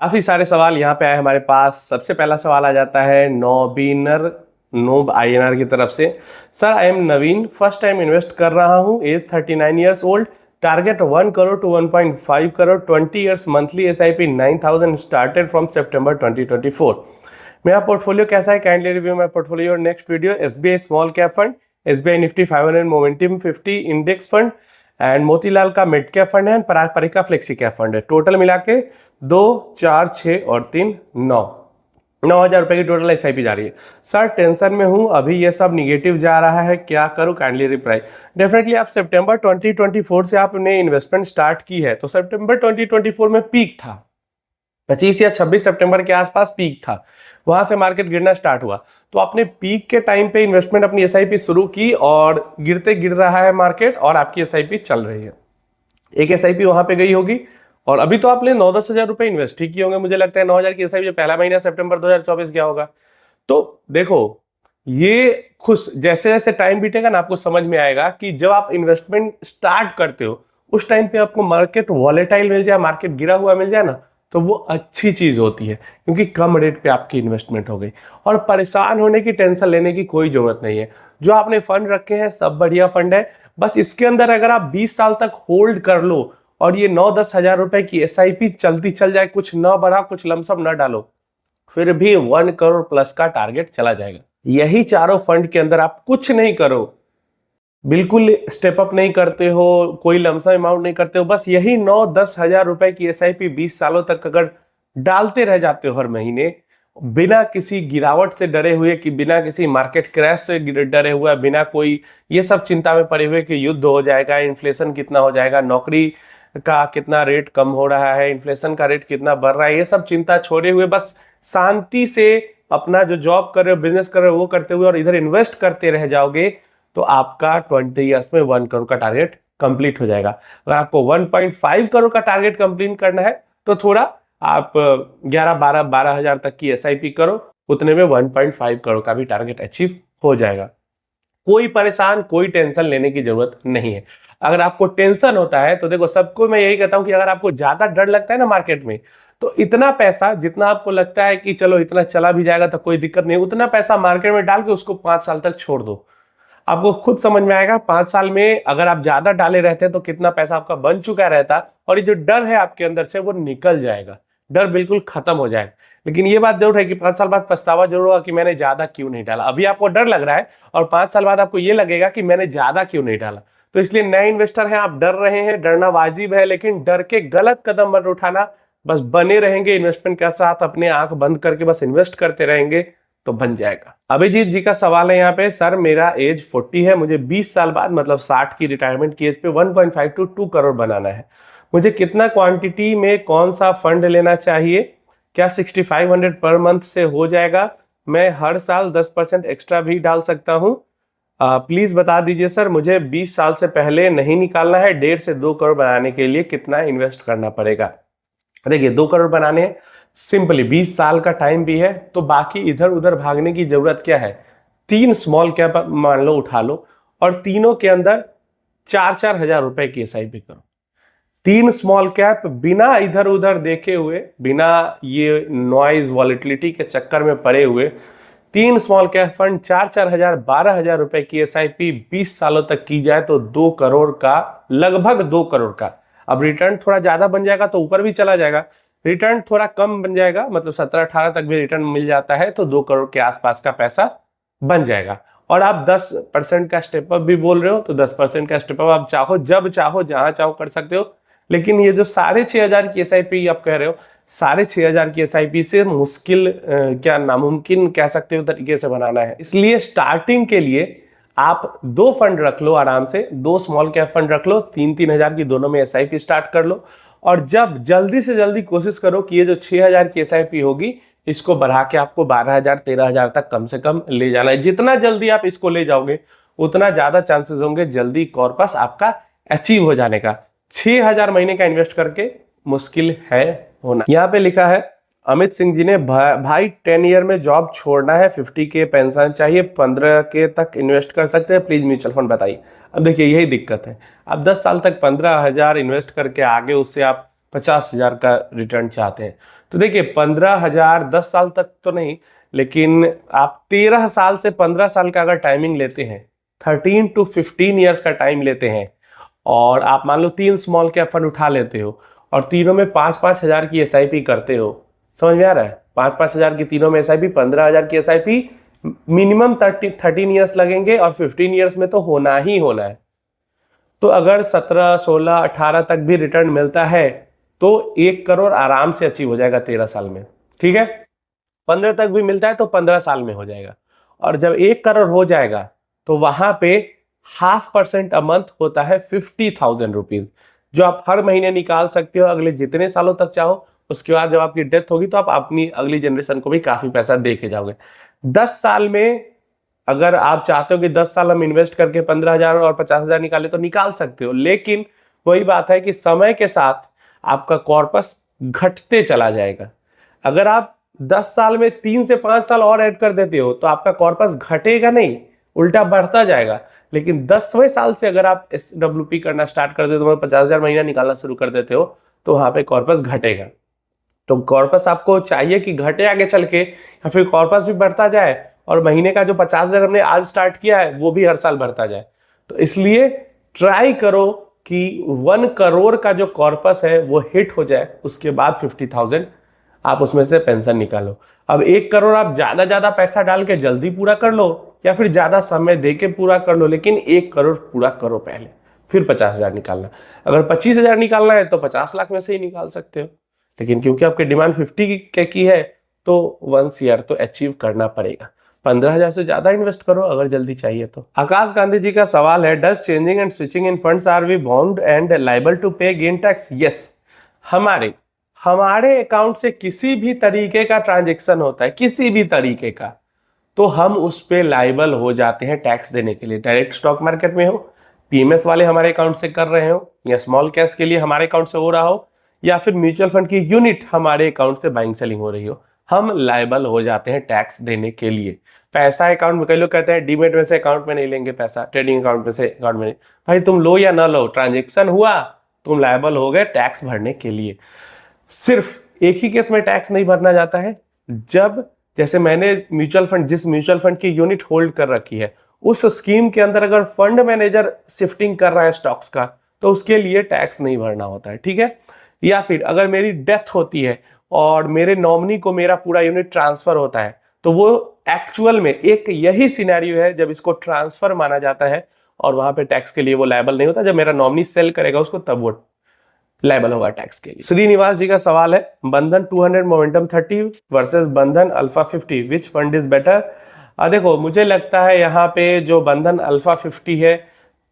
काफी सारे सवाल यहाँ पे आए हमारे पास। सबसे पहला सवाल आ जाता है नोब INR की तरफ से। Sir, I am Naveen, first time invest कर रहा हूँ, age 39 years old, target 1 crore to 1.5 crore, 20 years, monthly SIP 9,000 started from सितंबर 2024। मेरा पोर्टफोलियो कैसा है? Kindly review my portfolio. Next video. SBI small cap fund, SBI Nifty 500 momentum 50 index fund and Motilal का mid cap fund है, पराग परी का फ्लेक्सी कैप फंड है। Total मिला के 2, 4, 6 और 3, 9,000 रुपए की टोटल SIP जा रही है। सर, टेंशन में हूं, अभी ये सब निगेटिव जा रहा है, क्या करूं? Kindly reply. डेफिनेटली आप सितंबर 2024 से आपने इन्वेस्टमेंट स्टार्ट की है, तो सितंबर 2024 में पीक था, 25 या 26 सितंबर के आसपास पीक था, वहां से मार्केट गिरना स्टार्ट हुआ। तो आपने पीक के टाइम पे इन्वेस्टमेंट अपनी SIP शुरू की और गिरते गिर रहा है मार्केट और आपकी SIP चल रही है। एक SIP वहां पे गई होगी और अभी तो आपने 9-10 हजार रुपए इन्वेस्ट ही किए होंगे। मुझे लगता है 9,000 की SIP पहला महीना सितंबर 2024 गया होगा। तो देखो, ये खुश जैसे जैसे टाइम बीतेगा ना, आपको समझ में आएगा कि जब आप इन्वेस्टमेंट स्टार्ट करते हो उस टाइम पे आपको मार्केट वॉलेटाइल मिल जाए, मार्केट गिरा हुआ मिल जाए ना, तो वो अच्छी चीज होती है, क्योंकि कम रेट पे आपकी इन्वेस्टमेंट हो गई। और परेशान होने की, टेंशन लेने की कोई जरूरत नहीं है। जो आपने फंड रखे हैं सब बढ़िया फंड है, बस इसके अंदर अगर आप 20 साल तक होल्ड कर लो और ये 9-10 हजार रुपए की SIP चलती चल जाए, कुछ न बढ़ा, कुछ लमसम न डालो, फिर भी 1 करोड़ प्लस का टारगेट चला जाएगा। यही चारों फंड के अंदर आप कुछ नहीं करो, बिल्कुल स्टेप अप नहीं करते हो, कोई लमसम अमाउंट नहीं करते हो, बस यही 9-10 हजार रुपए की SIP 20 सालों तक अगर डालते रह जाते हो हर महीने, बिना किसी गिरावट से डरे हुए, कि बिना किसी मार्केट क्रैश से डरे हुए, बिना कोई ये सब चिंता में पड़े हुए कि युद्ध हो जाएगा, इन्फ्लेशन कितना हो जाएगा, नौकरी का कितना रेट कम हो रहा है, इन्फ्लेशन का रेट कितना बढ़ रहा है, ये सब चिंता छोड़े हुए बस शांति से अपना जो जॉब कर रहे हो, बिजनेस कर रहे हो, वो करते हुए और इधर इन्वेस्ट करते रह जाओगे, तो आपका 20 ईयर्स में 1 करोड़ का टारगेट कंप्लीट हो जाएगा। अगर आपको 1.5 करोड़ का टारगेट कंप्लीट करना है तो थोड़ा आप 11-12 हजार तक की SIP करो, उतने में 1.5 करोड़ का भी टारगेट अचीव हो जाएगा। कोई परेशान, कोई टेंशन लेने की जरूरत नहीं है। अगर आपको टेंशन होता है तो देखो, सबको मैं यही कहता हूं कि अगर आपको ज्यादा डर लगता है ना मार्केट में, तो इतना पैसा जितना आपको लगता है कि चलो इतना चला भी जाएगा तो कोई दिक्कत नहीं, उतना पैसा मार्केट में डाल के उसको 5 साल तक छोड़ दो। आपको खुद समझ में आएगा 5 साल में अगर आप ज्यादा डाले रहते तो कितना पैसा आपका बन चुका रहता, और ये जो डर है आपके अंदर से वो निकल जाएगा, डर बिल्कुल खत्म हो जाएगा। लेकिन ये बात जरूर है कि 5 साल बाद पछतावा जरूर होगा कि मैंने ज्यादा क्यों नहीं डाला। अभी आपको डर लग रहा है और 5 साल बाद आपको ये लगेगा कि मैंने ज्यादा क्यों नहीं डाला। तो इसलिए नए इन्वेस्टर हैं, आप डर रहे हैं, डरना वाजिब है, लेकिन डर के गलत कदम मत उठाना। बस बने रहेंगे इन्वेस्टमेंट के साथ, अपने आंख बंद करके बस इन्वेस्ट करते रहेंगे तो बन जाएगा। अभिजीत जी का सवाल है यहाँ पे, सर मेरा एज 40 है, मुझे 20 साल बाद मतलब 60 की रिटायरमेंट की एज पे 1.5 to 2 करोड़ बनाना है, मुझे कितना क्वांटिटी में कौन सा फंड लेना चाहिए? क्या 6500 पर मंथ से हो जाएगा? मैं हर साल 10% एक्स्ट्रा भी डाल सकता हूँ? प्लीज बता दीजिए सर, मुझे 20 साल से पहले नहीं निकालना है, 1.5 से 2 करोड़ बनाने के लिए कितना इन्वेस्ट करना पड़ेगा? देखिए, 2 करोड़ बनाने सिंपली 20 साल का टाइम भी है, तो बाकी इधर उधर भागने की जरूरत क्या है? 3 स्मॉल कैप मान लो उठा लो और तीनों के अंदर 4-4 हजार रुपए की SIP करो। 3 स्मॉल कैप बिना इधर उधर देखे हुए, बिना ये नॉइज वॉलेटिलिटी के चक्कर में पड़े हुए 3 स्मॉल कैप फंड 4-4 हजार 12 हजार रुपए की SIP 20 सालों तक की जाए तो 2 करोड़ का, लगभग 2 करोड़ का। अब रिटर्न थोड़ा ज्यादा बन जाएगा तो ऊपर भी चला जाएगा, रिटर्न थोड़ा कम बन जाएगा, मतलब 17-18 तक भी रिटर्न मिल जाता है तो 2 करोड़ के आसपास का पैसा बन जाएगा। और आप 10% का स्टेप अप भी बोल रहे हो तो 10% का स्टेप अप आप चाहो, जब चाहो, जहां चाहो कर सकते हो। लेकिन ये जो 6,500 की SIP आप कह रहे हो, 6,500 की SIP से मुश्किल क्या नामुमकिन कह सकते हो तरीके से बनाना है। इसलिए स्टार्टिंग के लिए आप 2 फंड रख लो आराम से, 2 स्मॉल कैप फंड रख लो, 3-3 हजार की दोनों में SIP स्टार्ट कर लो। और जब जल्दी से जल्दी कोशिश करो कि ये जो 6,000 की SIP होगी इसको बढ़ा के आपको 12,000-13,000 तक कम से कम ले जाना है। जितना जल्दी आप इसको ले जाओगे उतना ज्यादा चांसेस होंगे जल्दी कॉर्पस आपका अचीव हो जाने का। 6,000 महीने का इन्वेस्ट करके मुश्किल है होना। यहाँ पे लिखा है अमित सिंह जी ने, भाई 10 ईयर में जॉब छोड़ना है, 50K पेंशन चाहिए, 15K तक इन्वेस्ट कर सकते हैं, प्लीज म्यूचुअल फंड बताइए। अब देखिए, यही दिक्कत है, आप 10 साल तक 15,000 इन्वेस्ट करके आगे उससे आप 50,000 का रिटर्न चाहते हैं, तो देखिए 15,000 10 साल तक तो नहीं, लेकिन आप 13 साल से 15 साल का अगर टाइमिंग लेते हैं, 13 to 15 ईयर्स का टाइम लेते हैं, और आप मान लो 3 स्मॉल कैप फंड उठा लेते हो और तीनों में 5-5 हजार की SIP करते हो, समझ में आ रहा है? 5-5 हजार की तीनों में SIP, 15,000 की SIP, मिनिमम 13 ईयर्स लगेंगे और 15 ईयर्स में तो होना ही होना है। तो अगर 17, 16, 18 तक भी रिटर्न मिलता है तो 1 करोड़ आराम से अचीव हो जाएगा 13 साल में, ठीक है। 15 तक भी मिलता है तो 15 साल में हो जाएगा, और जब 1 करोड़ हो जाएगा तो वहां पे 0.5% अ मंथ होता है 50,000 रुपीज, जो आप हर महीने निकाल सकते हो अगले जितने सालों तक चाहो। उसके बाद जब आपकी डेथ होगी तो आप अपनी अगली जनरेशन को भी काफी पैसा दे के जाओगे। 10 साल में अगर आप चाहते हो कि 10 साल हम इन्वेस्ट करके 15,000 और 50,000 निकाले तो निकाल सकते हो, लेकिन वही बात है कि समय के साथ आपका कॉर्पस घटते चला जाएगा। अगर आप 10 साल में 3 से 5 साल और ऐड कर देते हो तो आपका कॉर्पस घटेगा नहीं, उल्टा बढ़ता जाएगा। लेकिन 10वें साल से अगर आप SWP करना स्टार्ट कर देते हो, 50,000 महीना निकालना शुरू कर देते हो, तो वहां पे कॉर्पस घटेगा। तो कॉर्पस आपको चाहिए कि घटे आगे चल के, या फिर कॉर्पस भी बढ़ता जाए और महीने का जो 50,000 हमने आज स्टार्ट किया है वो भी हर साल बढ़ता जाए। तो इसलिए ट्राई करो कि 1 करोड़ का जो कॉर्पस है वो हिट हो जाए, उसके बाद 50,000 आप उसमें से पेंशन निकालो। अब 1 करोड़ आप ज्यादा पैसा डाल के जल्दी पूरा कर लो या फिर ज्यादा समय दे के पूरा कर लो, लेकिन 1 करोड़ पूरा करो पहले, फिर 50,000 निकालना। अगर 25,000 निकालना है तो 50 लाख में से ही निकाल सकते हो, लेकिन क्योंकि आपकी डिमांड 50 की है तो 1 ईयर तो अचीव करना पड़ेगा। 15,000 से ज्यादा इन्वेस्ट करो अगर जल्दी चाहिए तो। आकाश गांधी जी का सवाल है, does changing and switching in funds are we bound and liable to pay gain tax? Yes, हमारे अकाउंट से किसी भी तरीके का ट्रांजेक्शन होता है, किसी भी तरीके का, तो हम उस पे लायबल हो जाते हैं टैक्स देने के लिए। डायरेक्ट स्टॉक मार्केट में हो, PMS वाले हमारे अकाउंट से कर रहे हो, या स्मॉल कैश के लिए हमारे अकाउंट से हो रहा हो, या फिर म्यूचुअल फंड की यूनिट हमारे अकाउंट से बाइंग सेलिंग हो रही हो, हम लायबल हो जाते हैं टैक्स देने के लिए। पैसा अकाउंट में, कई लोग कहते हैं डीमेट में से अकाउंट में नहीं लेंगे पैसा, ट्रेडिंग अकाउंट में से अकाउंट में नहीं। भाई तुम लो या ना लो, ट्रांजेक्शन हुआ, तुम लायबल हो गए टैक्स भरने के लिए। सिर्फ एक ही केस में टैक्स नहीं भरना जाता है, जब जैसे मैंने म्यूचुअल फंड, जिस म्यूचुअल फंड की यूनिट होल्ड कर रखी है उस स्कीम के अंदर अगर फंड मैनेजर शिफ्टिंग कर रहा है स्टॉक्स का, तो उसके लिए टैक्स नहीं भरना होता है, ठीक है। या फिर अगर मेरी डेथ होती है और मेरे नॉमिनी को मेरा पूरा यूनिट ट्रांसफर होता है, तो वो एक्चुअल में एक यही सिनेरियो है जब इसको ट्रांसफर माना जाता है और वहां पे टैक्स के लिए वो लायबल नहीं होता। जब मेरा नॉमिनी सेल करेगा उसको, तब वो लायबल होगा टैक्स के लिए। श्रीनिवास जी का सवाल है, बंधन 200 मोमेंटम 30 वर्सेस बंधन alpha 50, which fund is better? देखो मुझे लगता है यहाँ पे जो बंधन अल्फा 50 है,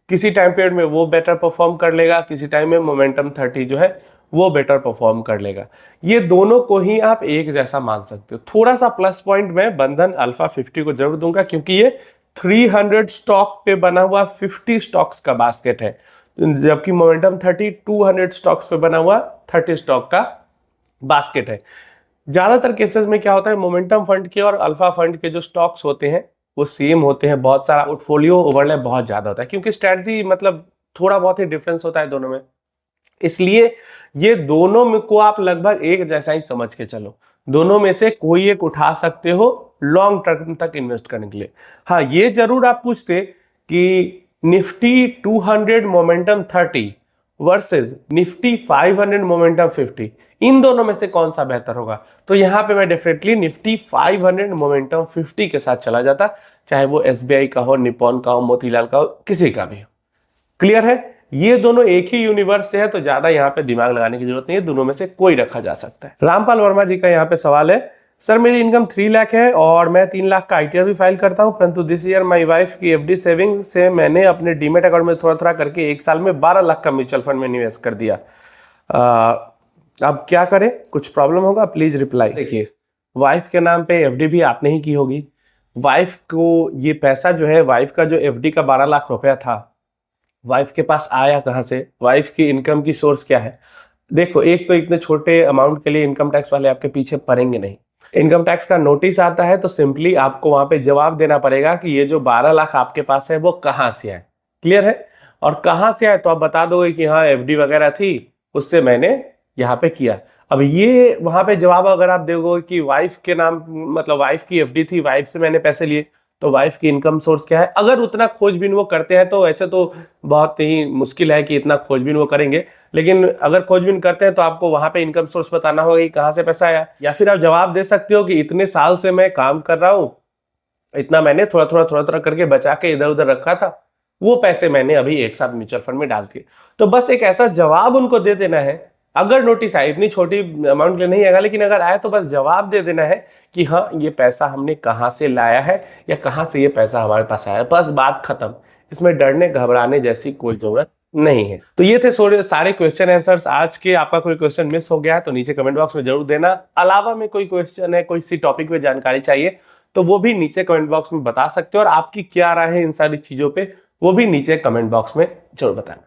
किसी टाइम पीरियड में वो बेटर परफॉर्म कर लेगा, किसी टाइम में मोमेंटम 30 जो है वो बेटर परफॉर्म कर लेगा। ये दोनों को ही आप एक जैसा मान सकते हो। थोड़ा सा प्लस पॉइंट मैं बंधन अल्फा 50 को जरूर दूंगा, क्योंकि ये 300 स्टॉक पे बना हुआ 50 स्टॉक्स का बास्केट है, जबकि मोमेंटम 30 200 स्टॉक्स पे बना हुआ 30 स्टॉक का बास्केट है। ज्यादातर केसेस में क्या होता है, मोमेंटम फंड के और अल्फा फंड के जो स्टॉक्स होते हैं वो सेम होते हैं, बहुत सारा पोर्टफोलियो ओवरलैप बहुत ज्यादा होता है, क्योंकि स्ट्रेटजी मतलब थोड़ा बहुत ही डिफरेंस होता है दोनों में। इसलिए ये दोनों में को आप लगभग एक जैसा ही समझ के चलो, दोनों में से कोई एक उठा सकते हो लॉन्ग टर्म तक इन्वेस्ट करने के लिए। हाँ, ये जरूर आप पूछते कि Nifty 200 momentum 30 versus Nifty 500 momentum 50, इन दोनों में से कौन सा बेहतर होगा, तो यहां पे मैं डेफिनेटली निफ्टी 500 मोमेंटम 50 के साथ चला जाता, चाहे वो SBI का हो, निप्पॉन का हो, मोतीलाल का हो, किसी का भी हो। क्लियर है? ये दोनों एक ही यूनिवर्स से है, तो ज्यादा यहाँ पे दिमाग लगाने की जरूरत नहीं है, दोनों में से कोई रखा जा सकता है। रामपाल वर्मा जी का यहाँ पे सवाल है, सर मेरी इनकम 3 लाख है और मैं 3 लाख का ITR भी फाइल करता हूँ, परंतु दिस ईयर माय वाइफ की FD सेविंग से मैंने अपने डीमेट अकाउंट में थोड़ा करके 1 साल में 12 लाख का म्यूचुअल फंड में निवेश कर दिया। अब क्या करें, कुछ प्रॉब्लम होगा? Please reply. देखिए, वाइफ के नाम पे FD भी आपने ही की होगी। वाइफ को ये पैसा जो है, वाइफ का जो FD का 12 लाख रुपया था, वाइफ के पास आया कहां से? वाइफ की इनकम की सोर्स क्या है? देखो, एक तो इतने छोटे अमाउंट के लिए इनकम टैक्स वाले आपके पीछे पड़ेंगे नहीं। इनकम टैक्स का नोटिस आता है तो सिंपली आपको वहां पे जवाब देना पड़ेगा कि ये जो 12 लाख आपके पास है वो कहां से आए। क्लियर है? और कहां से आए तो आप बता दोगे कि हाँ FD वगैरह थी, उससे मैंने यहाँ पे किया। अब ये वहां पे जवाब अगर आप देखोगे कि वाइफ के नाम, मतलब वाइफ की एफडी थी, वाइफ से मैंने पैसे लिए, तो वाइफ की इनकम सोर्स क्या है? अगर उतना खोजबीन वो करते हैं, तो ऐसे तो बहुत ही मुश्किल है कि इतना खोजबीन वो करेंगे, लेकिन अगर खोजबीन करते हैं तो आपको वहां पे इनकम सोर्स बताना होगा कि कहाँ से पैसा आया। या फिर आप जवाब दे सकते हो कि इतने साल से मैं काम कर रहा हूँ, इतना मैंने थोड़ा थोड़ा करके बचा के इधर उधर रखा था, वो पैसे मैंने अभी एक साथ म्यूचुअल फंड में डाल दिए। तो बस एक ऐसा जवाब उनको दे देना है। अगर नोटिस आए, इतनी छोटी अमाउंट के लिए नहीं आएगा, लेकिन अगर आए तो बस जवाब दे देना है कि हाँ ये पैसा हमने कहाँ से लाया है या कहाँ से ये पैसा हमारे पास आया है, बस बात खत्म। इसमें डरने घबराने जैसी कोई जरूरत नहीं है। तो ये थे सारे क्वेश्चन आंसर्स आज के। आपका कोई क्वेश्चन मिस हो गया है तो नीचे कमेंट बॉक्स में जरूर देना। अलावा में कोई क्वेश्चन है, कोई सी टॉपिक पे जानकारी चाहिए, तो वो भी नीचे कमेंट बॉक्स में बता सकते हो। और आपकी क्या राय है इन सारी चीजों पे, वो भी नीचे कमेंट बॉक्स में जरूर बताना।